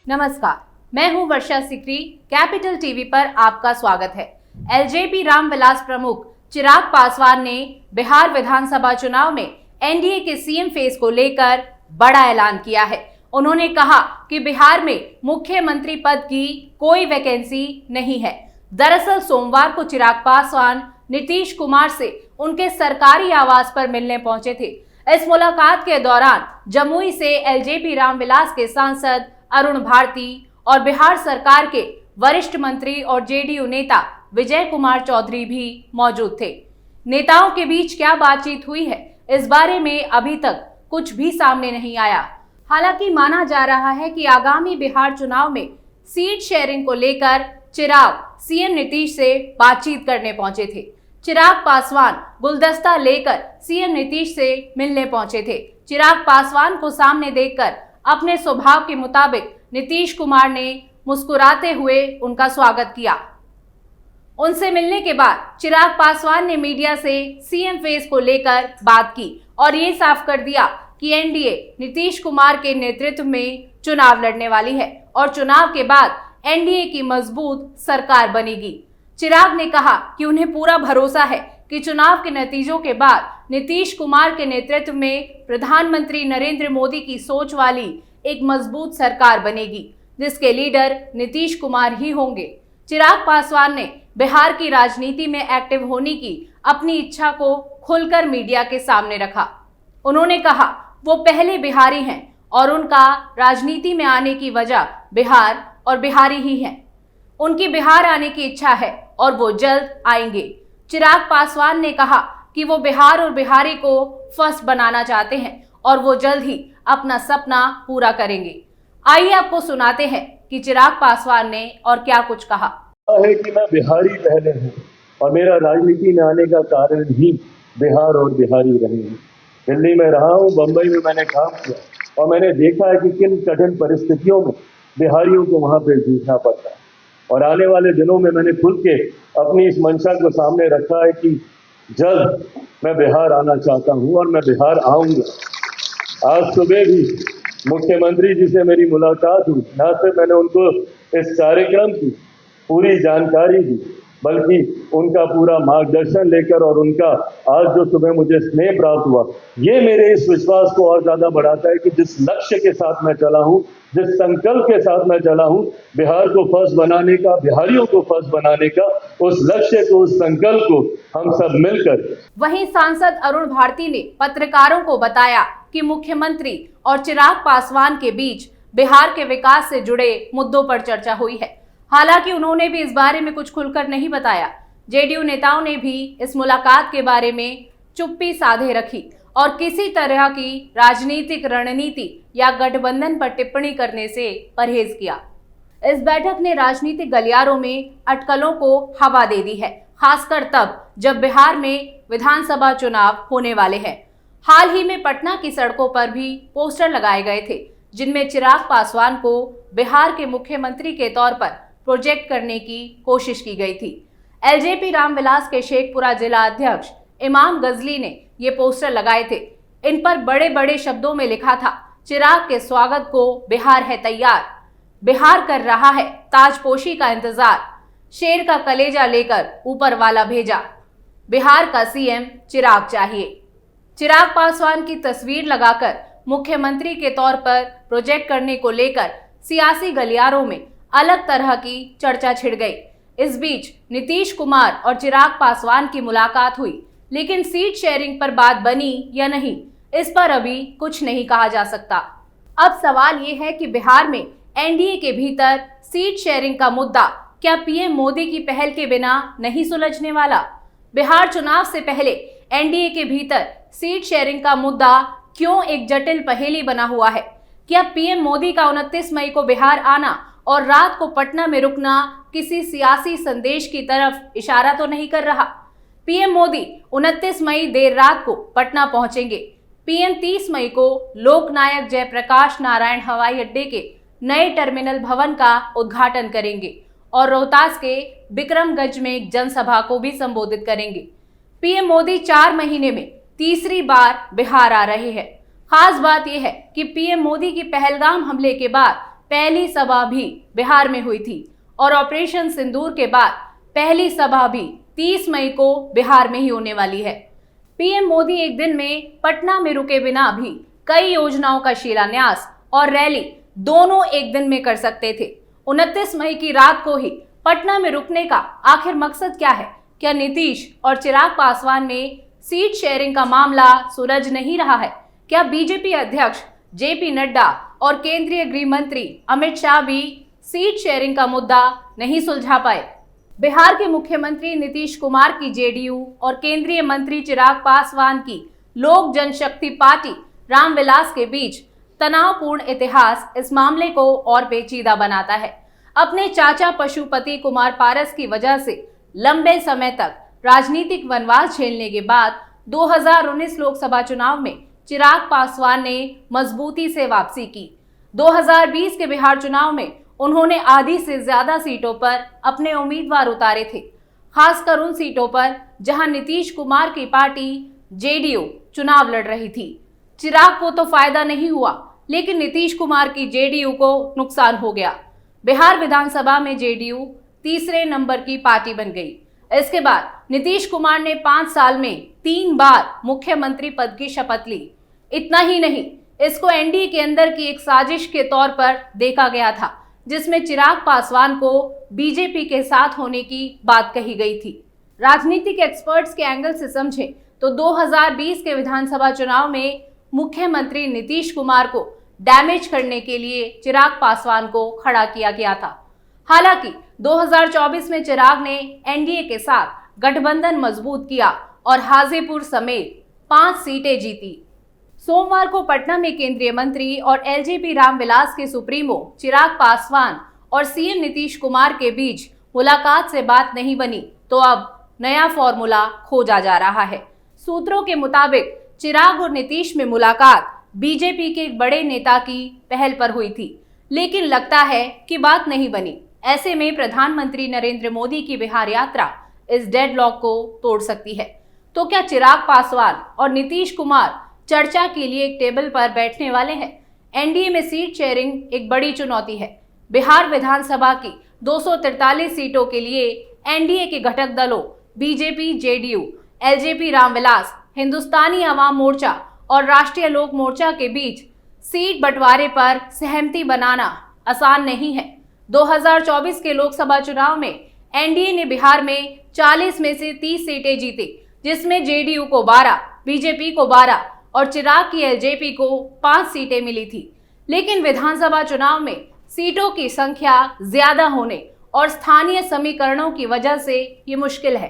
नमस्कार, मैं हूं वर्षा सिकरी। कैपिटल टीवी पर आपका स्वागत है। एलजेपी रामविलास प्रमुख चिराग पासवान ने बिहार विधानसभा चुनाव में एनडीए के सीएम फेस को लेकर बड़ा ऐलान किया है। उन्होंने कहा कि बिहार में मुख्यमंत्री पद की कोई वैकेंसी नहीं है। दरअसल सोमवार को चिराग पासवान नीतीश कुमार से उनके सरकारी आवास पर मिलने पहुंचे थे। इस मुलाकात के दौरान जमुई से एलजेपी रामविलास के सांसद अरुण भारती और बिहार सरकार के वरिष्ठ मंत्री और जेडीयू नेता विजय कुमार चौधरी भी मौजूद थे। नेताओं के बीच क्या बातचीत हुई है, इस बारे में अभी तक कुछ भी सामने नहीं आया। हालांकि माना जा रहा है कि आगामी बिहार चुनाव में सीट शेयरिंग को लेकर चिराग सीएम नीतीश से बातचीत करने पहुंचे थे। चिराग पासवान गुलदस्ता लेकर सीएम नीतीश से मिलने पहुंचे थे। चिराग पासवान को सामने देखकर अपने स्वभाव के मुताबिक नीतीश कुमार ने मुस्कुराते हुए उनका स्वागत किया। उनसे मिलने के बाद चिराग पासवान ने मीडिया से सीएम फेस को लेकर बात की और ये साफ कर दिया कि एनडीए नीतीश कुमार के नेतृत्व में चुनाव लड़ने वाली है और चुनाव के बाद एनडीए की मजबूत सरकार बनेगी। चिराग ने कहा कि उन्हें पूरा भरोसा है कि चुनाव के नतीजों के बाद नीतीश कुमार के नेतृत्व में प्रधानमंत्री नरेंद्र मोदी की सोच वाली एक मजबूत सरकार बनेगी, जिसके लीडर नीतीश कुमार ही होंगे। चिराग पासवान ने बिहार की राजनीति में एक्टिव होने की अपनी इच्छा को खुलकर मीडिया के सामने रखा। उन्होंने कहा वो पहले बिहारी हैं और उनका राजनीति में आने की वजह बिहार और बिहारी ही हैं। उनकी बिहार आने की इच्छा है और वो जल्द आएंगे। चिराग पासवान ने कहा कि वो बिहार और बिहारी को फर्स्ट बनाना चाहते हैं और वो जल्द ही अपना सपना पूरा करेंगे। आइए आपको सुनाते हैं कि चिराग पासवान ने और क्या कुछ कहा। है कि मैं बिहारी पहले हूँ और मेरा राजनीति में आने का कारण ही बिहार और बिहारी रहे हैं। दिल्ली में रहा हूँ, बम्बई में मैंने काम किया और मैंने देखा है कि किन कठिन परिस्थितियों में बिहारियों को वहाँ पे जूझना पड़ता है। और आने वाले दिनों में मैंने खुल के अपनी इस मंशा को सामने रखा है कि जल्द मैं बिहार आना चाहता हूँ और मैं बिहार आऊँगा। आज सुबह भी मुख्यमंत्री जी से मेरी मुलाकात हुई। न सिर्फ मैंने उनको इस कार्यक्रम की पूरी जानकारी दी, बल्कि उनका पूरा मार्गदर्शन लेकर और उनका आज जो सुबह मुझे स्नेह प्राप्त हुआ, ये मेरे इस विश्वास को और ज्यादा बढ़ाता है कि जिस लक्ष्य के साथ मैं चला हूँ, जिस संकल्प के साथ मैं चला हूँ, बिहार को फर्स्ट बनाने का, बिहारियों को फर्स्ट बनाने का, उस लक्ष्य को, उस संकल्प को हम सब मिलकर। वहीं सांसद अरुण भारती ने पत्रकारों को बताया कि मुख्यमंत्री और चिराग पासवान के बीच बिहार के विकास से जुड़े मुद्दों पर चर्चा हुई है। हालांकि उन्होंने भी इस बारे में कुछ खुलकर नहीं बताया। जेडीयू नेताओं ने भी इस मुलाकात के बारे में चुप्पी साधे रखी और किसी तरह की राजनीतिक रणनीति या गठबंधन पर टिप्पणी करने से परहेज किया। इस बैठक ने राजनीतिक गलियारों में अटकलों को हवा दे दी है, खासकर तब जब बिहार में विधानसभा चुनाव होने वाले हैं। हाल ही में पटना की सड़कों पर भी पोस्टर लगाए गए थे, जिनमें चिराग पासवान को बिहार के मुख्यमंत्री के तौर पर प्रोजेक्ट करने की कोशिश की गई थी। एलजेपी रामविलास के शेखपुरा जिला अध्यक्ष इमाम गजली ने ये पोस्टर लगाए थे। इन पर बड़े बड़े शब्दों में लिखा था, चिराग के स्वागत को बिहार है तैयार, बिहार कर रहा है ताजपोशी का इंतजार, शेर का कलेजा लेकर ऊपर वाला भेजा, बिहार का सीएम चिराग चाहिए। चिराग पासवान की तस्वीर लगाकर मुख्यमंत्री के तौर पर प्रोजेक्ट करने को लेकर सियासी गलियारों में अलग तरह की चर्चा छिड़ गई। इस बीच नीतीश कुमार और चिराग पासवान की मुलाकात हुई, लेकिन सीट शेयरिंग पर बात बनी या नहीं, इस पर अभी कुछ नहीं कहा जा सकता। अब सवाल ये है कि बिहार में एनडीए के भीतर सीट शेयरिंग का मुद्दा क्या पीएम मोदी की पहल के बिना नहीं सुलझने वाला? बिहार चुनाव से पहले एनडीए के भीतर सीट शेयरिंग का मुद्दा क्यों एक जटिल पहेली बना हुआ है? क्या पीएम मोदी का 29 मई को बिहार आना और रात को पटना में रुकना किसी सियासी संदेश की तरफ इशारा तो नहीं कर रहा? पीएम मोदी 29 मई देर रात को पटना पहुंचेंगे। पीएम 30 मई को लोकनायक जयप्रकाश नारायण हवाई अड्डे के नए टर्मिनल भवन का उद्घाटन करेंगे और रोहतास के बिक्रमगंज में एक जनसभा को भी संबोधित करेंगे। पीएम मोदी 4 महीने में तीसरी बार बिहार आ रहे हैं। खास बात यह है कि पीएम मोदी की पहलगाम हमले के बाद पहली सभा भी बिहार में हुई थी और ऑपरेशन सिंदूर के बाद पहली सभा भी 30 मई को बिहार में ही होने वाली है। पीएम मोदी एक दिन में पटना में रुके बिना भी कई योजनाओं का शिलान्यास और रैली दोनों एक दिन में कर सकते थे। 29 मई की रात को ही पटना में रुकने का आखिर मकसद क्या है? क्या नीतीश और चिराग पासवान में सीट शेयरिंग का मामला सुलझ नहीं रहा है? क्या बीजेपी अध्यक्ष जेपी नड्डा और केंद्रीय गृह मंत्री अमित शाह भी सीट शेयरिंग का मुद्दा नहीं सुलझा पाए? बिहार के मुख्यमंत्री नीतीश कुमार की जेडीयू और केंद्रीय मंत्री चिराग पासवान की लोक जनशक्ति पार्टी रामविलास के बीच तनावपूर्ण इतिहास इस मामले को और पेचीदा बनाता है। अपने चाचा पशुपति कुमार पारस की वजह से लंबे समय तक राजनीतिक वनवास झेलने के बाद 2019 लोकसभा चुनाव में चिराग पासवान ने मजबूती से वापसी की। 2020 के बिहार चुनाव में उन्होंने आधी से ज्यादा सीटों पर अपने उम्मीदवार उतारे थे, खासकर उन सीटों पर जहां नीतीश कुमार की पार्टी जेडीयू चुनाव लड़ रही थी। चिराग को तो फायदा नहीं हुआ, लेकिन नीतीश कुमार की जेडीयू को नुकसान हो गया। बिहार विधानसभा में जेडीयू तीसरे नंबर की पार्टी बन गई। इसके बाद नीतीश कुमार ने 5 साल में 3 बार मुख्यमंत्री पद की शपथ ली। इतना ही नहीं, इसको एनडीए के अंदर की एक साजिश के तौर पर देखा गया था, जिसमें चिराग पासवान को बीजेपी के साथ होने की बात कही गई थी। राजनीतिक एक्सपर्ट्स के एंगल से समझे तो 2020 के विधानसभा चुनाव में मुख्यमंत्री नीतीश कुमार को डैमेज करने के लिए चिराग पासवान को खड़ा किया गया था। हालांकि 2024 में चिराग ने एनडीए के साथ गठबंधन मजबूत किया और हाजीपुर समेत 5 सीटें जीती। सोमवार को पटना में केंद्रीय मंत्री और एलजेपी रामविलास के सुप्रीमो चिराग पासवान और सीएम नीतीश कुमार के बीच मुलाकात से बात नहीं बनी, तो अब नया फॉर्मूला खोजा जा रहा है। सूत्रों के मुताबिक चिराग और नीतीश में मुलाकात बीजेपी के एक बड़े नेता की पहल पर हुई थी, लेकिन लगता है कि बात नहीं बनी। ऐसे में प्रधानमंत्री नरेंद्र मोदी की बिहार यात्रा इस डेडलॉक को तोड़ सकती है। तो क्या चिराग पासवान और नीतीश कुमार चर्चा के लिए एक टेबल पर बैठने वाले हैं? एनडीए में सीट शेयरिंग एक बड़ी चुनौती है। बिहार विधानसभा की 243 सीटों के लिए एनडीए के घटक दलों BJP, JDU, LJP Ramvilas, Hindustani Awam Morcha और राष्ट्रीय लोक मोर्चा के बीच सीट बंटवारे पर सहमति बनाना आसान नहीं है। 2024 के लोकसभा चुनाव में एनडीए ने बिहार में 40 में से 30 सीटें जीती, जिसमें जेडीयू को 12, बीजेपी को 12 और चिराग की एलजेपी को 5 सीटें मिली थी। लेकिन विधानसभा चुनाव में सीटों की संख्या ज्यादा होने और स्थानीय समीकरणों की वजह से ये मुश्किल है।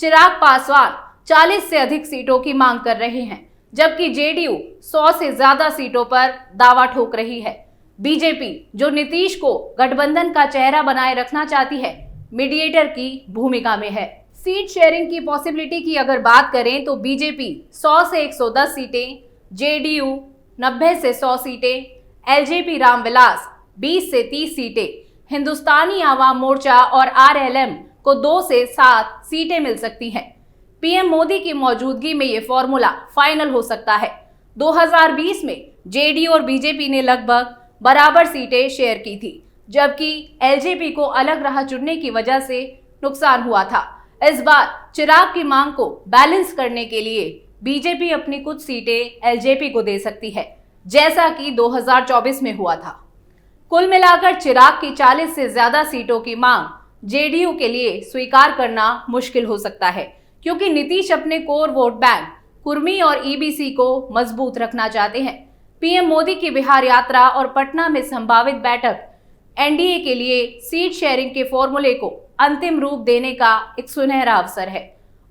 चिराग पासवान 40 से अधिक सीटों की मांग कर रहे हैं, जबकि जेडीयू 100 से ज्यादा सीटों पर दावा ठोक रही है। बीजेपी, जो नीतीश को गठबंधन का चेहरा बनाए रखना चाहती है, मीडिएटर की भूमिका में है। सीट शेयरिंग की पॉसिबिलिटी की अगर बात करें तो बीजेपी 100 से 110 सीटें, जेडीयू 90 से 100 सीटें, एलजेपी रामविलास 20 से 30 सीटें, हिंदुस्तानी आवाम मोर्चा और आरएलएम को 2 से 7 सीटें मिल सकती हैं। पीएम मोदी की मौजूदगी में ये फॉर्मूला फाइनल हो सकता है। 2020 में जेडीयू और बीजेपी ने लगभग बराबर सीटें शेयर की थी, जबकि एलजेपी को अलग राह चुनने की वजह से नुकसान हुआ था। इस बार चिराग की मांग को बैलेंस करने के लिए बीजेपी अपनी कुछ सीटें एलजेपी को दे सकती है, जैसा कि 2024 में हुआ था। कुल मिलाकर चिराग की 40 से ज्यादा सीटों की मांग जेडीयू के लिए स्वीकार करना मुश्किल हो सकता है, क्योंकि नीतीश अपने कोर वोट बैंक कुर्मी और ईबीसी को मजबूत रखना चाहते हैं। पीएम मोदी की बिहार यात्रा और पटना में संभावित बैठक एनडीए के लिए सीट शेयरिंग के फॉर्मूले को अंतिम रूप देने का एक सुनहरा अवसर है।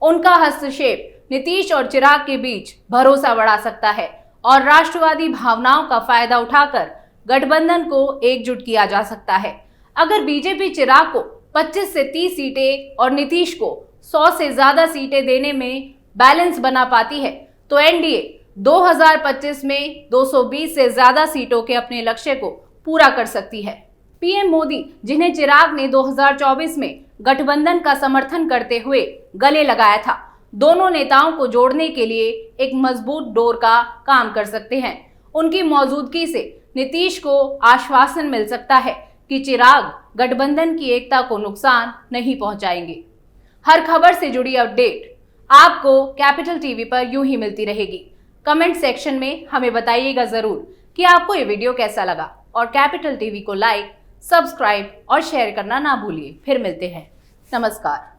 उनका हस्तक्षेप नीतीश और चिराग के बीच भरोसा बढ़ा सकता है और राष्ट्रवादी भावनाओं का फायदा उठाकर गठबंधन को एकजुट किया जा सकता है। अगर बीजेपी चिराग को 25 से 30 सीटें और नीतीश को 100 से ज्यादा सीटें देने में बैलेंस बना पाती है, तो एनडीए 2025 में 220 से ज्यादा सीटों के अपने लक्ष्य को पूरा कर सकती है। पीएम मोदी, जिन्हें चिराग ने 2024 में गठबंधन का समर्थन करते हुए गले लगाया था, दोनों नेताओं को जोड़ने के लिए एक मजबूत डोर का काम कर सकते हैं। उनकी मौजूदगी से नीतीश को आश्वासन मिल सकता है कि चिराग गठबंधन की एकता को नुकसान नहीं पहुंचाएंगे। हर खबर से जुड़ी अपडेट आपको कैपिटल टीवी पर यूं ही मिलती रहेगी। कमेंट सेक्शन में हमें बताइएगा जरूर कि आपको ये वीडियो कैसा लगा और कैपिटल टीवी को लाइक, सब्सक्राइब और शेयर करना ना भूलिए। फिर मिलते हैं। नमस्कार।